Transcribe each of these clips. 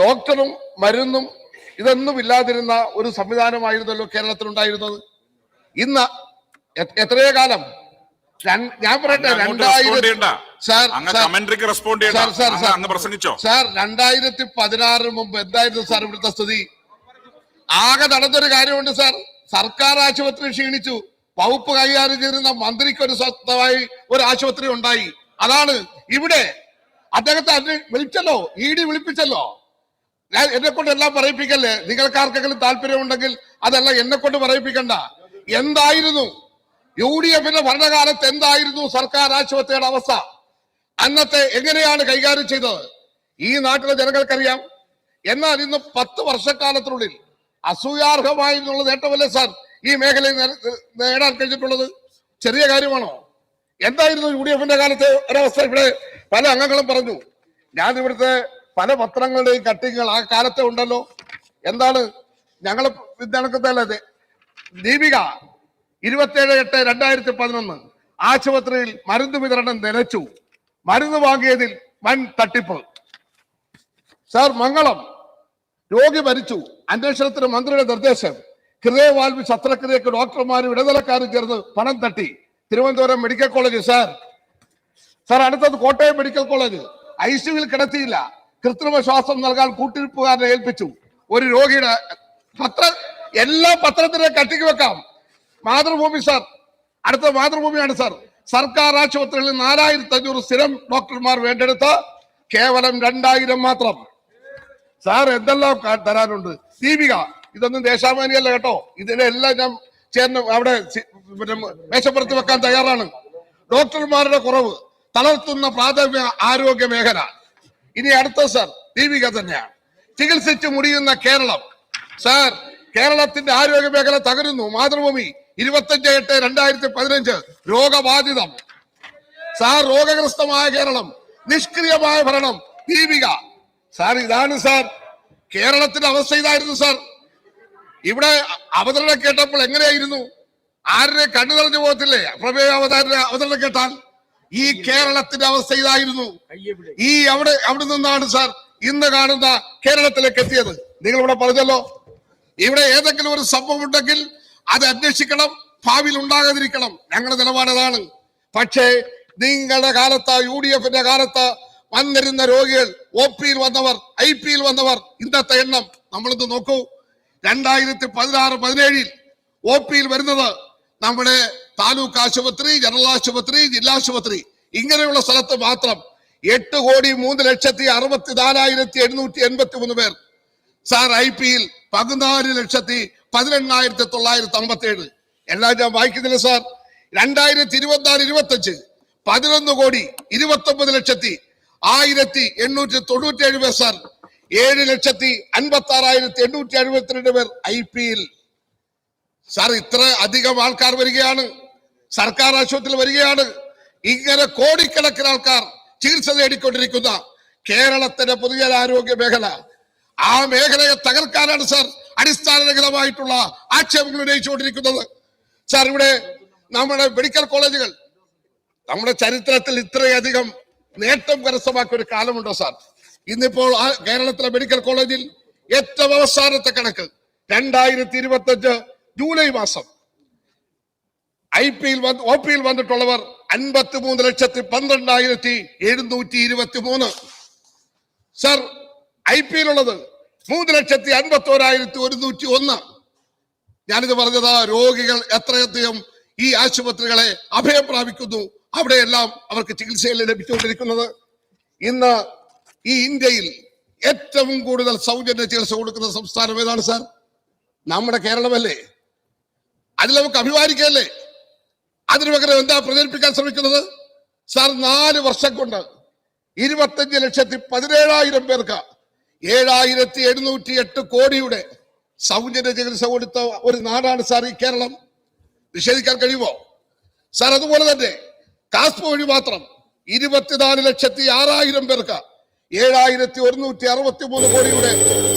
ഡോക്ടറും മരുന്നും ഇതൊന്നും ഇല്ലാതിരുന്ന ഒരു സംവിധാനമായിരുന്നല്ലോ കേരളത്തിലുണ്ടായിരുന്നത്. ഇന്ന് എത്രയോ കാലം ഞാൻ പറയട്ടെ, 2016 മുമ്പ് എന്തായിരുന്നു സാർ ഇവിടുത്തെ സ്ഥിതി? ആകെ നടന്നൊരു കാര്യമുണ്ട് സാർ, സർക്കാർ ആശുപത്രി ക്ഷീണിച്ചു, വകുപ്പ് കൈകാര്യം ചെയ്തിരുന്ന മന്ത്രിക്ക് ഒരു സ്വന്തമായി ഒരു ആശുപത്രി ഉണ്ടായി. അതാണ് ഇവിടെ അദ്ദേഹത്തെ വിളിച്ചല്ലോ, ED വിളിപ്പിച്ചല്ലോ. എന്നെ കൊണ്ട് എല്ലാം പറയിപ്പിക്കല്ലേ, നിങ്ങൾക്കാർക്കെങ്കിലും താല്പര്യമുണ്ടെങ്കിൽ അതെല്ലാം എന്നെ കൊണ്ട് പറയിപ്പിക്കണ്ട. എന്തായിരുന്നു UDFന്റെ ഭരണകാലത്ത് എന്തായിരുന്നു സർക്കാർ ആശുപത്രിയുടെ അവസ്ഥ? അന്നത്തെ എങ്ങനെയാണ് കൈകാര്യം ചെയ്തത് ഈ നാട്ടിലെ ജനങ്ങൾക്കറിയാം. എന്നാൽ ഇന്ന് 10 വർഷക്കാലത്തിനുള്ളിൽ അസൂയാർഹമായിരുന്നുള്ള നേട്ടമല്ലേ സാർ ഈ മേഖലയിൽ നേടാൻ കഴിഞ്ഞിട്ടുള്ളത്? ചെറിയ കാര്യമാണോ? എന്തായിരുന്നു UDFന്റെ കാലത്തെ ഒരവസ്ഥ? ഇവിടെ പല അംഗങ്ങളും പറഞ്ഞു. ഞാൻ ഇവിടുത്തെ പല പത്രങ്ങളുടെയും കട്ടിങ്ങുകൾ ആ കാലത്തെ ഉണ്ടല്ലോ. എന്താണ് ഞങ്ങൾ വിദ്യാർത്ഥി ദീപിക 27/8/2011 ആശുപത്രിയിൽ മരുന്ന് വിതരണം നിലച്ചു, മരുന്ന് വാങ്ങിയതിൽ വൻ തട്ടിപ്പ്. സാർ മംഗളം രോഗി മരിച്ചു, അന്വേഷണത്തിന് മന്ത്രിയുടെ നിർദ്ദേശം. ഹൃദയവാൽവ് ശസ്ത്രക്രിയക്ക് ഡോക്ടർമാരും ഇടനിലക്കാരും ചേർന്ന് പണം തട്ടി. തിരുവനന്തപുരം മെഡിക്കൽ കോളേജ് സാർ അടുത്തത് കോട്ടയം മെഡിക്കൽ കോളേജ് ICUവിൽ കിടത്തിയില്ല, കൃത്രിമ ശ്വാസം നൽകാൻ കൂട്ടിരിപ്പുകാരനെ ഏൽപ്പിച്ചു. ഒരു രോഗിയുടെ എല്ലാ പത്രത്തിനെ കട്ടിക്ക് വെക്കാം. മാതൃഭൂമി സാർ, അടുത്ത മാതൃഭൂമിയാണ് സാർ. സർക്കാർ ആശുപത്രികളിൽ 4500 സ്ഥിരം ഡോക്ടർമാർ വേണ്ടെടുത്ത് കേവലം 2000 മാത്രം. സാർ എന്തെല്ലാം തരാനുണ്ട്. ദീപിക ഇതൊന്നും ദേശാഭിമാനിയല്ല കേട്ടോ, ഇതിനെല്ലാം ഞാൻ ചേർന്ന് അവിടെ മേശപ്പുറത്ത് വെക്കാൻ തയ്യാറാണ്. ഡോക്ടർമാരുടെ കുറവ് തളർത്തുന്ന പ്രാഥമിക ആരോഗ്യ മേഖല. ഇനി അടുത്ത സാർ ദീപിക തന്നെയാണ്. ചികിത്സിച്ച് മുടിയുന്ന കേരളം. സാർ കേരളത്തിന്റെ ആരോഗ്യ മേഖല തകരുന്നു. മാതൃഭൂമി 25/8/2015 രോഗബാധിതം. സാർ രോഗഗ്രസ്തമായ കേരളം, നിഷ്ക്രിയമായ ഭരണം. ദീപിക സാർ ഇതാണ് സാർ കേരളത്തിന്റെ അവസ്ഥ. ഇതായിരുന്നു സാർ. ഇവിടെ അവതരണം കേട്ടപ്പോൾ എങ്ങനെയായിരുന്നു? ആരുടെ കണ്ണു നിറഞ്ഞു പോകത്തില്ലേ പ്രമേയ അവതരണം കേട്ടാൽ? ഈ കേരളത്തിന്റെ അവസ്ഥ ഇതായിരുന്നു. അവിടെ നിന്നാണ് സാർ ഇന്ന് കാണുന്ന കേരളത്തിലേക്ക് എത്തിയത്. നിങ്ങൾ ഇവിടെ പറഞ്ഞല്ലോ, ഇവിടെ ഏതെങ്കിലും ഒരു സംഭവം ഉണ്ടെങ്കിൽ അത് അന്വേഷിക്കണം, ഭാവിയിൽ ഉണ്ടാകാതിരിക്കണം. ഞങ്ങളുടെ നിലപാടതാണ്. പക്ഷേ നിങ്ങളുടെ കാലത്ത്, UDFന്റെ കാലത്ത് വന്നിരുന്ന രോഗികൾ, OPയിൽ വന്നവർ, IPയിൽ വന്നവർ, ഇന്നത്തെ എണ്ണം നമ്മളിന്ന് നോക്കൂ. 2016-17 OPയിൽ വരുന്നത് നമ്മുടെ താലൂക്ക് ആശുപത്രി, ജനറൽ ആശുപത്രി, ജില്ലാ ആശുപത്രി ഇങ്ങനെയുള്ള സ്ഥലത്ത് മാത്രം 8,64,883 പേർ. സാർ IPയിൽ 14,18,957. എല്ലാം ഞാൻ വായിക്കുന്നില്ല സാർ. 2024-25 11,29,1,897 പേർ സാർ. 7,56,872 പേർ IPയിൽ. സാർ ഇത്ര അധികം ആൾക്കാർ വരികയാണ്, സർക്കാർ ആശുപത്രിയിൽ വരികയാണ്. ഇങ്ങനെ കോടിക്കണക്കിന് ആൾക്കാർ ചികിത്സ നേടിക്കൊണ്ടിരിക്കുന്ന കേരളത്തിന്റെ പൊതുജനാരോഗ്യ മേഖല, ആ മേഖലയെ തകർക്കാനാണ് സാർ അടിസ്ഥാനരഹിതമായിട്ടുള്ള ആക്ഷേപങ്ങൾ ഉന്നയിച്ചുകൊണ്ടിരിക്കുന്നത്. സാർ ഇവിടെ നമ്മുടെ മെഡിക്കൽ കോളേജുകൾ നമ്മുടെ ചരിത്രത്തിൽ ഇത്രയധികം നേട്ടം കരസ്ഥമാക്കിയ ഒരു കാലമുണ്ടോ സാർ? ഇന്നിപ്പോൾ കേരളത്തിലെ മെഡിക്കൽ കോളേജിൽ ഏറ്റവും അവസാനത്തെ കണക്ക് 2025 ജൂലൈ മാസം OPയിൽ വന്നിട്ടുള്ളവർ 53,12,723. സാർ IPയിലുള്ളത് 3,51,101. ഞാനിത് പറഞ്ഞത് രോഗികൾ എത്രയധികം ഈ ആശുപത്രികളെ അഭയം പ്രാപിക്കുന്നു, അവിടെയെല്ലാം അവർക്ക് ചികിത്സയിൽ ലഭിച്ചുകൊണ്ടിരിക്കുന്നത്. ഇന്ന് ഈ ഇന്ത്യയിൽ ഏറ്റവും കൂടുതൽ സൗജന്യ ചികിത്സ കൊടുക്കുന്ന സംസ്ഥാനം ഏതാണ് സാർ? നമ്മുടെ കേരളമല്ലേ? അതിൽ നമുക്ക് അഭിമാനിക്കല്ലേ? അതിനു പകരം എന്താ പ്രചരിപ്പിക്കാൻ ശ്രമിക്കുന്നത് സാർ? 4 വർഷം കൊണ്ട് 25,17,000 പേർക്ക് 7,708 കോടിയുടെ സൗജന്യ ചികിത്സ കൊടുത്ത ഒരു നാടാണ് സാർ ഈ കേരളം. നിഷേധിക്കാൻ കഴിയുമോ സാർ? അതുപോലെ തന്നെ കാസ്പോ വഴി മാത്രം 24,06,000 പേർക്ക് 7,163 കോടിയുടെ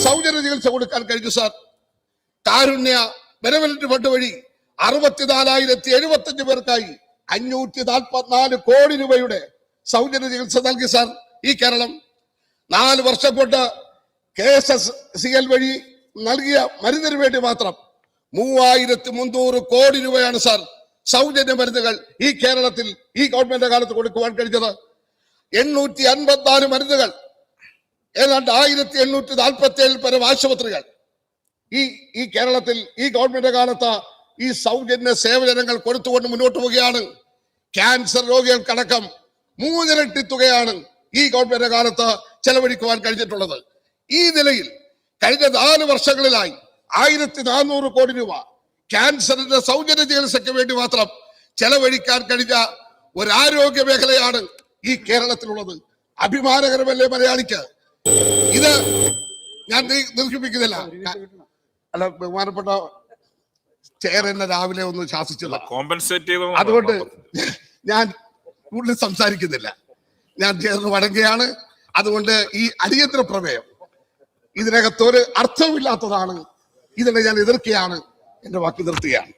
സൗജന്യ ചികിത്സ കൊടുക്കാൻ കഴിഞ്ഞു സാർ. കാരുണ്യ ബെനവലന്റ് ഫണ്ട് വഴി 64,075 പേർക്കായി 544 കോടി രൂപയുടെ സൗജന്യ ചികിത്സ നൽകി സാർ ഈ കേരളം. 4 വർഷം കൊണ്ട് KSSCL വഴി നൽകിയ മരുന്നിന് വേണ്ടി മാത്രം 3300 കോടി രൂപയാണ് സാർ സൗജന്യ മരുന്നുകൾ ഈ കേരളത്തിൽ ഈ ഗവൺമെന്റ് കാലത്ത് കൊടുക്കുവാൻ കഴിഞ്ഞത്. 854 മരുന്നുകൾ, ഏതാണ്ട് 1847 പരം ആശുപത്രികൾ ഈ കേരളത്തിൽ ഈ ഗവൺമെന്റ് കാലത്ത് ഈ സൗജന്യ സേവനങ്ങൾ കൊടുത്തുകൊണ്ട് മുന്നോട്ട് പോവുകയാണ്. ക്യാൻസർ രോഗികൾക്കടക്കം 3 ഇരട്ടി തുകയാണ് ഈ ഗവൺമെന്റ് കാലത്ത് ചെലവഴിക്കുവാൻ കഴിഞ്ഞിട്ടുള്ളത്. ഈ നിലയിൽ കഴിഞ്ഞ 4 വർഷങ്ങളിലായി 1400 കോടി രൂപ ക്യാൻസറിന്റെ സൗജന്യ ചികിത്സയ്ക്ക് വേണ്ടി മാത്രം ചെലവഴിക്കാൻ കഴിഞ്ഞ ഒരു ആരോഗ്യ മേഖലയാണ് ഈ കേരളത്തിലുള്ളത്. അഭിമാനകരമല്ലേ മലയാളിക്ക്? ഇത് ഞാൻ ദീർഘിപ്പിക്കുന്നില്ല. അല്ല, ബഹുമാനപ്പെട്ട ചെയർ എന്നെ രാവിലെ ഒന്ന് ശാസിച്ചത്, അതുകൊണ്ട് ഞാൻ കൂടുതൽ സംസാരിക്കുന്നില്ല. ഞാൻ ചെയറിന് വഴങ്ങുകയാണ്. അതുകൊണ്ട് ഈ അടിയന്തര പ്രമേയം ഇതിനകത്തൊരു അർത്ഥമില്ലാത്തതാണ്. ഇതിനെ ഞാൻ എതിർക്കുകയാണ്. എന്റെ വാക്ക് നിർത്തുകയാണ്.